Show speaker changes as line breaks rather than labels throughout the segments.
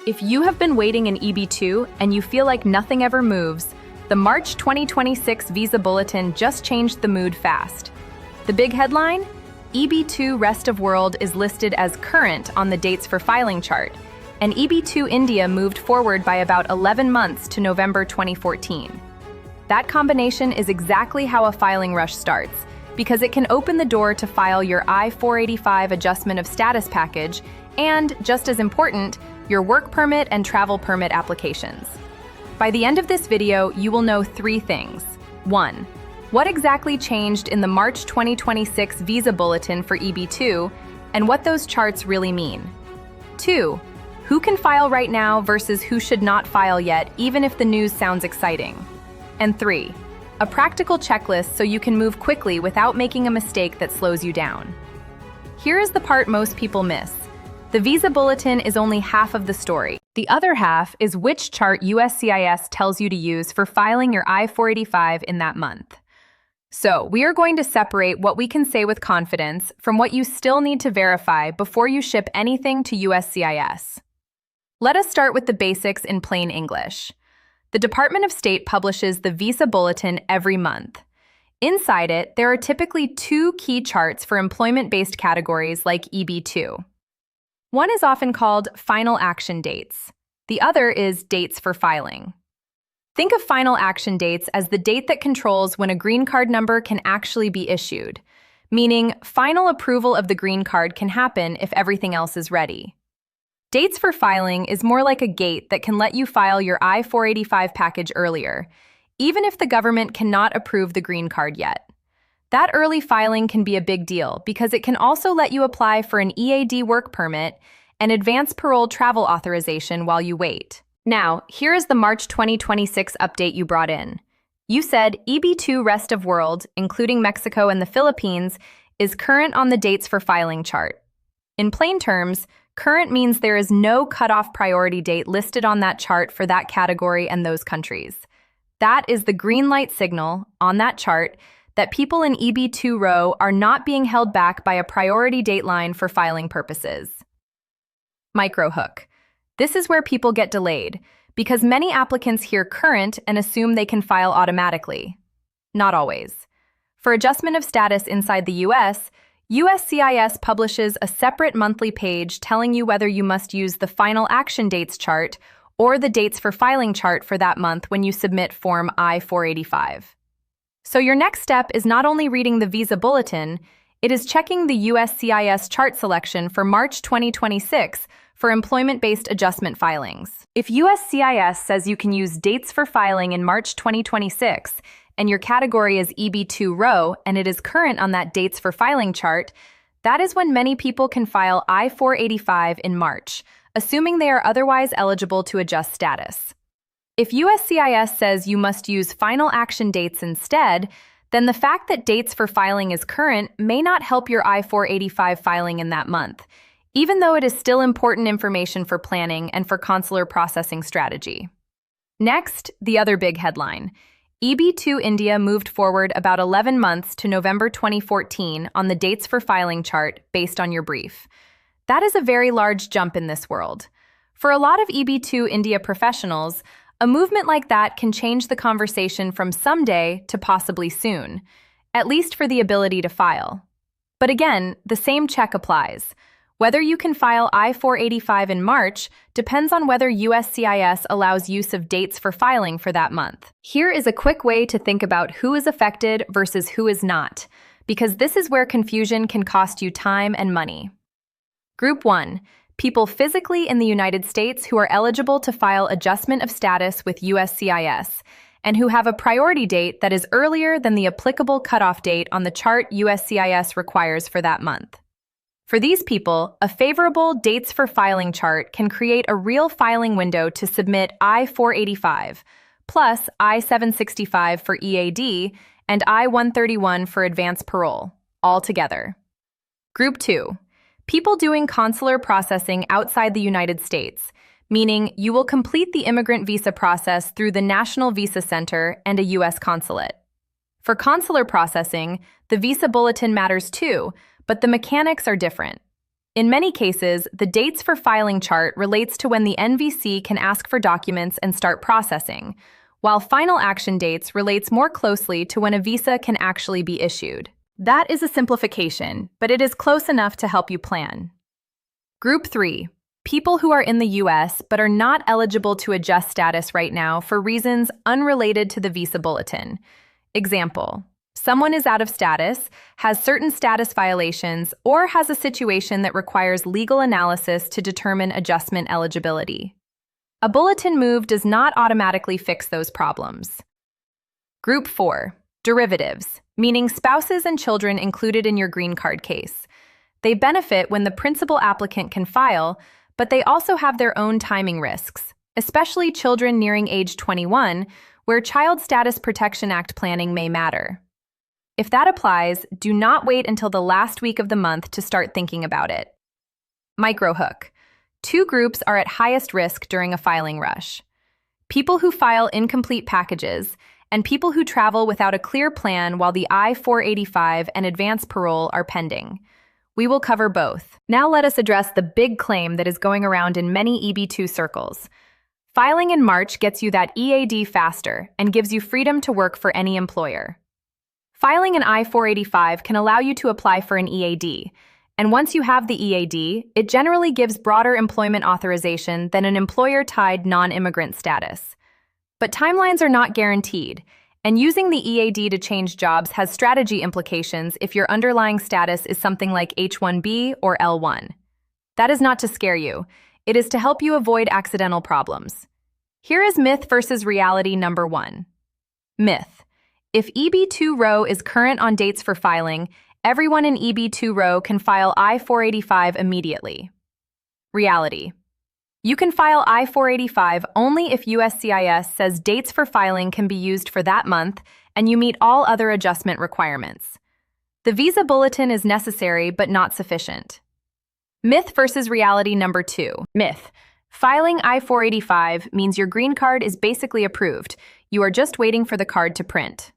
If you have been waiting in EB-2 and you feel like nothing ever moves, the March 2026 Visa Bulletin just changed the mood fast. The big headline? EB-2 Rest of World is listed as current on the dates for filing chart, and EB-2 India moved forward by about 11 months to November 2014. That combination is exactly how a filing rush starts, because it can open the door to file your I-485 Adjustment of Status package and, just as important, your work permit and travel permit applications. By the end of this video, you will know 3 things. 1. What exactly changed in the March 2026 Visa Bulletin for EB-2 and what those charts really mean. 2. Who can file right now versus who should not file yet, even if the news sounds exciting. And 3. A practical checklist so you can move quickly without making a mistake that slows you down. Here is the part most people miss. The Visa Bulletin is only half of the story. The other half is which chart USCIS tells you to use for filing your I-485 in that month. So, we are going to separate what we can say with confidence from what you still need to verify before you ship anything to USCIS. Let us start with the basics in plain English. The Department of State publishes the Visa Bulletin every month. Inside it, there are typically 2 key charts for employment-based categories like EB-2. One is often called Final Action Dates. The other is Dates for Filing. Think of Final Action Dates as the date that controls when a green card number can actually be issued, meaning final approval of the green card can happen if everything else is ready. Dates for Filing is more like a gate that can let you file your I-485 package earlier, even if the government cannot approve the green card yet. That early filing can be a big deal because it can also let you apply for an EAD work permit and Advance Parole travel authorization while you wait. Now, here is the March 2026 update you brought in. You said EB-2 Rest of World, including Mexico and the Philippines, is current on the dates for filing chart. In plain terms, current means there is no cutoff priority date listed on that chart for that category and those countries. That is the green light signal on that chart that people in EB-2 row are not being held back by a priority date line for filing purposes. Microhook. This is where people get delayed, because many applicants hear current and assume they can file automatically. Not always. For adjustment of status inside the US, USCIS publishes a separate monthly page telling you whether you must use the Final Action Dates chart or the Dates for Filing chart for that month when you submit Form I-485. So your next step is not only reading the Visa Bulletin, it is checking the USCIS chart selection for March 2026 for employment-based adjustment filings. If USCIS says you can use dates for filing in March 2026 and your category is EB-2 row and it is current on that dates for filing chart, that is when many people can file I-485 in March, assuming they are otherwise eligible to adjust status. If USCIS says you must use final action dates instead, then the fact that dates for filing is current may not help your I-485 filing in that month, even though it is still important information for planning and for consular processing strategy. Next, the other big headline. EB-2 India moved forward about 11 months to November 2014 on the dates for filing chart based on your brief. That is a very large jump in this world. For a lot of EB-2 India professionals, a movement like that can change the conversation from someday to possibly soon, at least for the ability to file. But again, the same check applies. Whether you can file I-485 in March depends on whether USCIS allows use of dates for filing for that month. Here is a quick way to think about who is affected versus who is not, because this is where confusion can cost you time and money. Group 1. People physically in the United States who are eligible to file adjustment of status with USCIS and who have a priority date that is earlier than the applicable cutoff date on the chart USCIS requires for that month. For these people, a favorable dates for filing chart can create a real filing window to submit I-485, plus I-765 for EAD and I-131 for Advance Parole, all together. Group 2. People doing consular processing outside the United States, meaning you will complete the immigrant visa process through the National Visa Center and a U.S. consulate. For consular processing, the Visa Bulletin matters too, but the mechanics are different. In many cases, the dates for filing chart relates to when the NVC can ask for documents and start processing, while final action dates relates more closely to when a visa can actually be issued. That is a simplification, but it is close enough to help you plan. Group 3. People who are in the US but are not eligible to adjust status right now for reasons unrelated to the Visa Bulletin. Example: someone is out of status, has certain status violations, or has a situation that requires legal analysis to determine adjustment eligibility. A bulletin move does not automatically fix those problems. Group 4. Derivatives, meaning spouses and children included in your green card case. They benefit when the principal applicant can file, but they also have their own timing risks, especially children nearing age 21, where Child Status Protection Act planning may matter. If that applies, do not wait until the last week of the month to start thinking about it. Microhook. 2 groups are at highest risk during a filing rush: people who file incomplete packages and people who travel without a clear plan while the I-485 and Advance Parole are pending. We will cover both. Now let us address the big claim that is going around in many EB-2 circles. Filing in March gets you that EAD faster and gives you freedom to work for any employer. Filing an I-485 can allow you to apply for an EAD, and once you have the EAD, it generally gives broader employment authorization than an employer-tied non-immigrant status. But timelines are not guaranteed, and using the EAD to change jobs has strategy implications if your underlying status is something like H-1B or L-1. That is not to scare you. It is to help you avoid accidental problems. Here is myth versus reality number 1. Myth: if EB-2 row is current on dates for filing, everyone in EB-2 row can file I-485 immediately. Reality: you can file I-485 only if USCIS says dates for filing can be used for that month and you meet all other adjustment requirements. The Visa Bulletin is necessary but not sufficient. Myth versus reality number 2. Myth: filing I-485 means your green card is basically approved. You are just waiting for the card to print.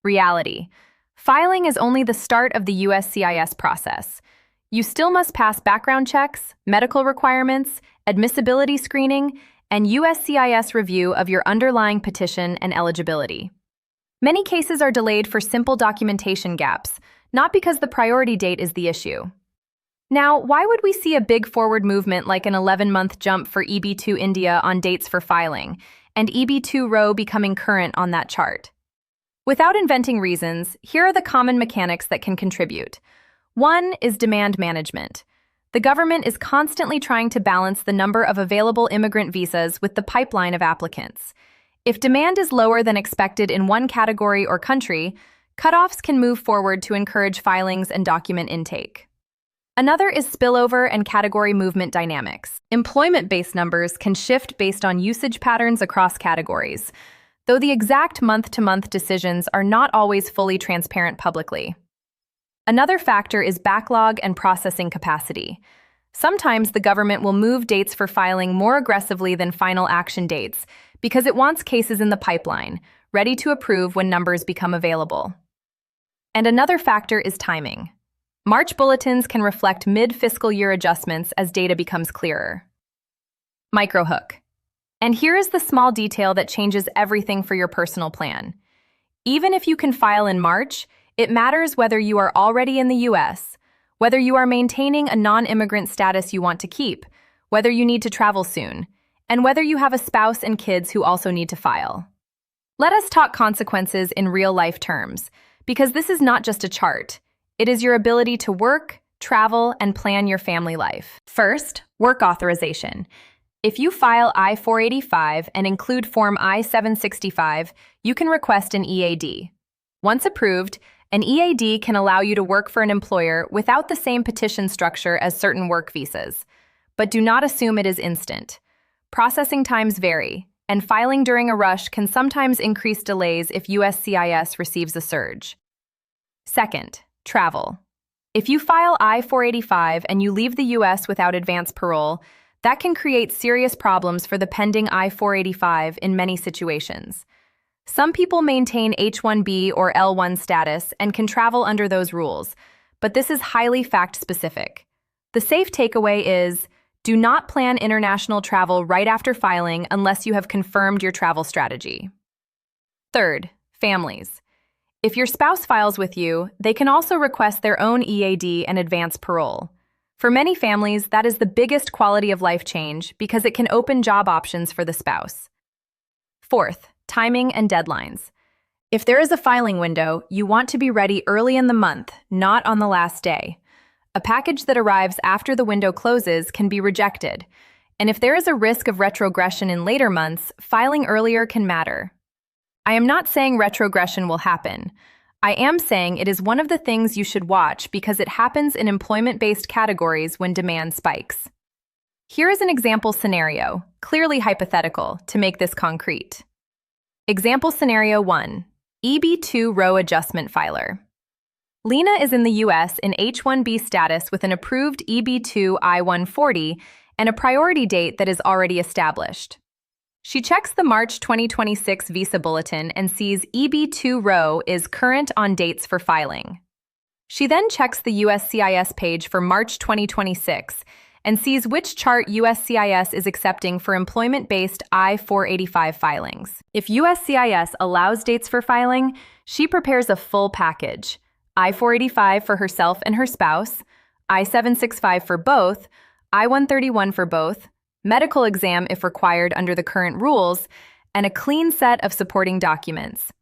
Reality: filing is only the start of the USCIS process. You still must pass background checks, medical requirements, admissibility screening, and USCIS review of your underlying petition and eligibility. Many cases are delayed for simple documentation gaps, not because the priority date is the issue. Now, why would we see a big forward movement like an 11-month jump for EB-2 India on dates for filing, and EB-2 row becoming current on that chart? Without inventing reasons, here are the common mechanics that can contribute. 1 is demand management. The government is constantly trying to balance the number of available immigrant visas with the pipeline of applicants. If demand is lower than expected in one category or country, cutoffs can move forward to encourage filings and document intake. Another is spillover and category movement dynamics. Employment-based numbers can shift based on usage patterns across categories, though the exact month-to-month decisions are not always fully transparent publicly. Another factor is backlog and processing capacity. Sometimes the government will move dates for filing more aggressively than final action dates because it wants cases in the pipeline, ready to approve when numbers become available. And another factor is timing. March bulletins can reflect mid-fiscal year adjustments as data becomes clearer. Microhook. And here is the small detail that changes everything for your personal plan. Even if you can file in March, it matters whether you are already in the US, whether you are maintaining a non-immigrant status you want to keep, whether you need to travel soon, and whether you have a spouse and kids who also need to file. Let us talk consequences in real-life terms, because this is not just a chart. It is your ability to work, travel, and plan your family life. First, work authorization. If you file I-485 and include Form I-765, you can request an EAD. Once approved, an EAD can allow you to work for an employer without the same petition structure as certain work visas. But do not assume it is instant. Processing times vary, and filing during a rush can sometimes increase delays if USCIS receives a surge. Second, travel. If you file I-485 and you leave the US without advance parole, that can create serious problems for the pending I-485 in many situations. Some people maintain H-1B or L-1 status and can travel under those rules, but this is highly fact-specific. The safe takeaway is, do not plan international travel right after filing unless you have confirmed your travel strategy. Third, families. If your spouse files with you, they can also request their own EAD and advance parole. For many families, that is the biggest quality of life change because it can open job options for the spouse. Fourth, timing and deadlines. If there is a filing window, you want to be ready early in the month, not on the last day. A package that arrives after the window closes can be rejected, and if there is a risk of retrogression in later months, filing earlier can matter. I am not saying retrogression will happen. I am saying it is one of the things you should watch because it happens in employment-based categories when demand spikes. Here is an example scenario, clearly hypothetical, to make this concrete. Example scenario 1, EB-2 row adjustment filer. Lena is in the US in H-1B status with an approved EB-2 I-140 and a priority date that is already established. She checks the March 2026 Visa Bulletin and sees EB-2 row is current on dates for filing. She then checks the USCIS page for March 2026 and sees which chart USCIS is accepting for employment-based I-485 filings. If USCIS allows dates for filing, she prepares a full package: I-485 for herself and her spouse, I-765 for both, I-131 for both, medical exam if required under the current rules, and a clean set of supporting documents.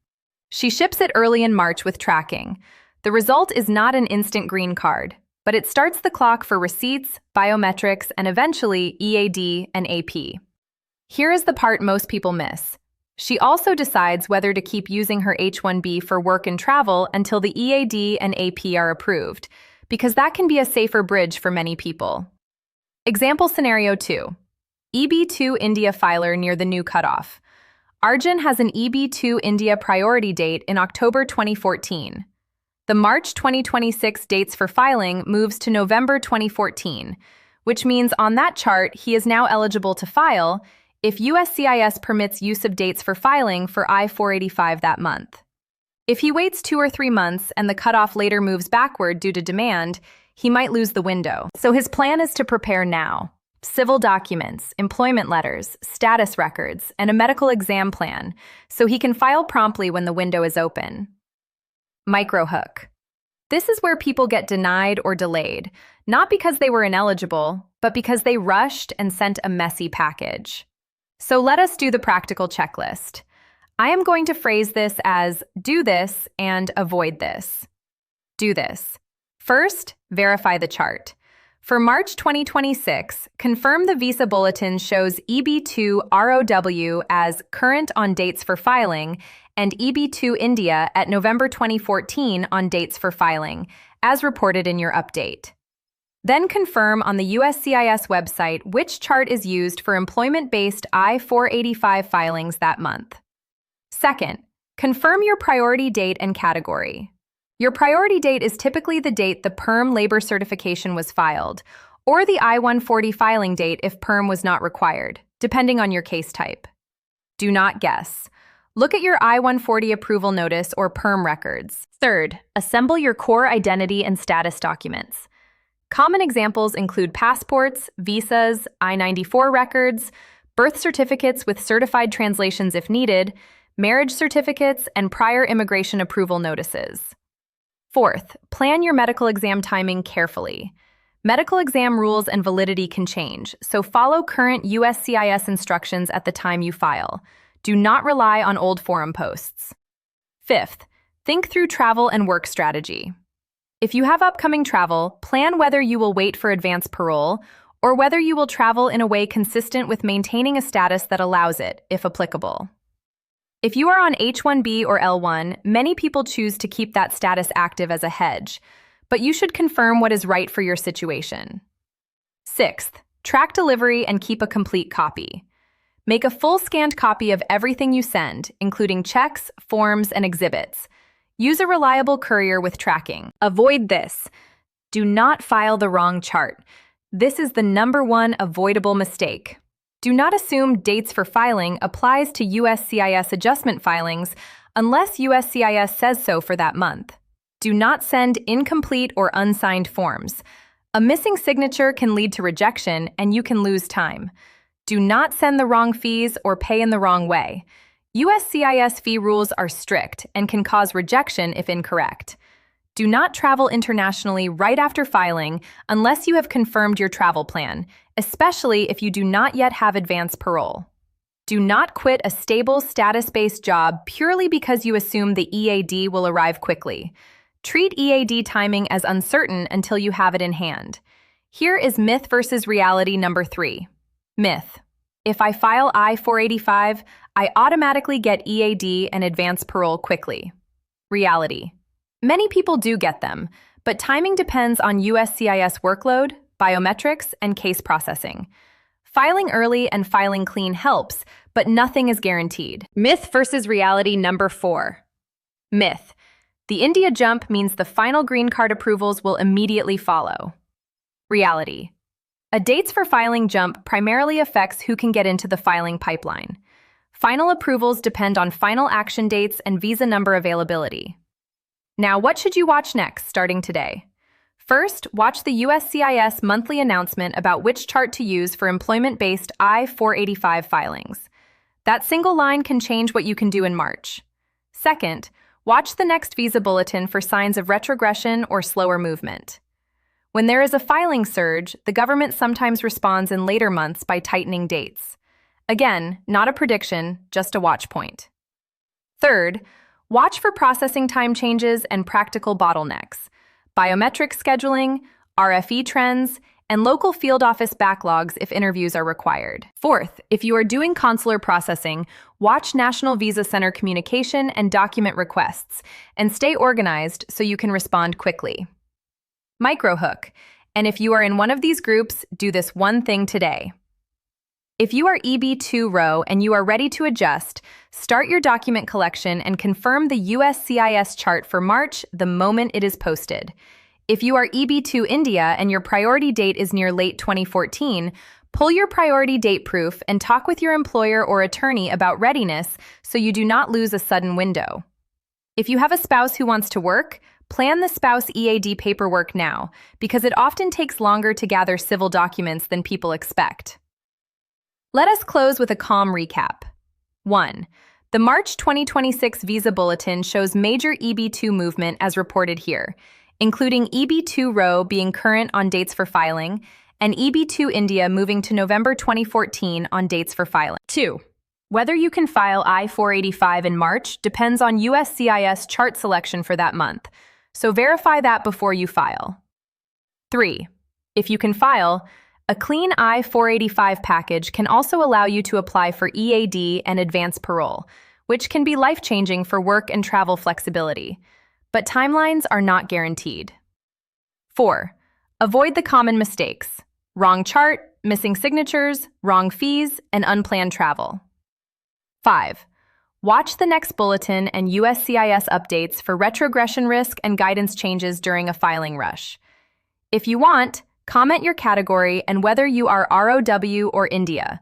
She ships it early in March with tracking. The result is not an instant green card, but it starts the clock for receipts, biometrics, and eventually EAD and AP. Here is the part most people miss. She also decides whether to keep using her H-1B for work and travel until the EAD and AP are approved, because that can be a safer bridge for many people. Example scenario 2. EB-2 India filer near the new cutoff. Arjun has an EB-2 India priority date in October 2014. The March 2026 dates for filing moves to November 2014, which means on that chart he is now eligible to file if USCIS permits use of dates for filing for I-485 that month. If he waits 2 or 3 months and the cutoff later moves backward due to demand, he might lose the window. So his plan is to prepare now. Civil documents, employment letters, status records, and a medical exam plan, so he can file promptly when the window is open. Microhook. This is where people get denied or delayed, not because they were ineligible, but because they rushed and sent a messy package. So let us do the practical checklist. I am going to phrase this as do this and avoid this. Do this. First, verify the chart. For March 2026, confirm the Visa Bulletin shows EB-2 ROW as current on dates for filing and EB-2 India at November 2014 on dates for filing, as reported in your update. Then confirm on the USCIS website which chart is used for employment-based I-485 filings that month. Second, confirm your priority date and category. Your priority date is typically the date the PERM labor certification was filed, or the I-140 filing date if PERM was not required, depending on your case type. Do not guess. Look at your I-140 approval notice or PERM records. Third, assemble your core identity and status documents. Common examples include passports, visas, I-94 records, birth certificates with certified translations if needed, marriage certificates, and prior immigration approval notices. Fourth, plan your medical exam timing carefully. Medical exam rules and validity can change, so follow current USCIS instructions at the time you file. Do not rely on old forum posts. Fifth, think through travel and work strategy. If you have upcoming travel, plan whether you will wait for advance parole or whether you will travel in a way consistent with maintaining a status that allows it, if applicable. If you are on H-1B or L-1, many people choose to keep that status active as a hedge, but you should confirm what is right for your situation. Sixth, track delivery and keep a complete copy. Make a full scanned copy of everything you send, including checks, forms, and exhibits. Use a reliable courier with tracking. Avoid this. Do not file the wrong chart. This is the #1 avoidable mistake. Do not assume dates for filing applies to USCIS adjustment filings unless USCIS says so for that month. Do not send incomplete or unsigned forms. A missing signature can lead to rejection, and you can lose time. Do not send the wrong fees or pay in the wrong way. USCIS fee rules are strict and can cause rejection if incorrect. Do not travel internationally right after filing unless you have confirmed your travel plan, especially if you do not yet have advance parole. Do not quit a stable, status-based job purely because you assume the EAD will arrive quickly. Treat EAD timing as uncertain until you have it in hand. Here is myth versus reality number 3. Myth: if I file I-485, I automatically get EAD and advance parole quickly. Reality: many people do get them, but timing depends on USCIS workload, biometrics, and case processing. Filing early and filing clean helps, but nothing is guaranteed. Myth versus reality number 4. Myth: the India jump means the final green card approvals will immediately follow. Reality: a dates for filing jump primarily affects who can get into the filing pipeline. Final approvals depend on final action dates and visa number availability. Now, what should you watch next starting today? First, watch the USCIS monthly announcement about which chart to use for employment-based I-485 filings. That single line can change what you can do in March. Second, watch the next Visa Bulletin for signs of retrogression or slower movement. When there is a filing surge, the government sometimes responds in later months by tightening dates. Again, not a prediction, just a watch point. Third, watch for processing time changes and practical bottlenecks, biometric scheduling, RFE trends, and local field office backlogs if interviews are required. Fourth, if you are doing consular processing, watch National Visa Center communication and document requests, and stay organized so you can respond quickly. Microhook: and if you are in one of these groups, do this one thing today. If you are EB-2 row and you are ready to adjust, start your document collection and confirm the USCIS chart for March the moment it is posted. If you are EB-2 India and your priority date is near late 2014, pull your priority date proof and talk with your employer or attorney about readiness so you do not lose a sudden window. If you have a spouse who wants to work, plan the spouse EAD paperwork now, because it often takes longer to gather civil documents than people expect. Let us close with a calm recap. 1. The March 2026 Visa Bulletin shows major EB-2 movement as reported here, including EB-2 row being current on dates for filing, and EB-2 India moving to November 2014 on dates for filing. 2. Whether you can file I-485 in March depends on USCIS chart selection for that month, so verify that before you file. 3. If you can file, a clean I-485 package can also allow you to apply for EAD and advance parole, which can be life-changing for work and travel flexibility. But timelines are not guaranteed. 4. Avoid the common mistakes: wrong chart, missing signatures, wrong fees, and unplanned travel. 5. Watch the next bulletin and USCIS updates for retrogression risk and guidance changes during a filing rush. If you want, comment your category and whether you are ROW or India,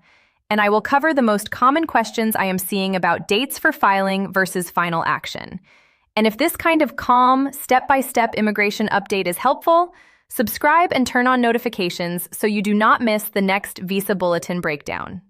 and I will cover the most common questions I am seeing about dates for filing versus final action. And if this kind of calm, step-by-step immigration update is helpful, subscribe and turn on notifications so you do not miss the next Visa Bulletin breakdown.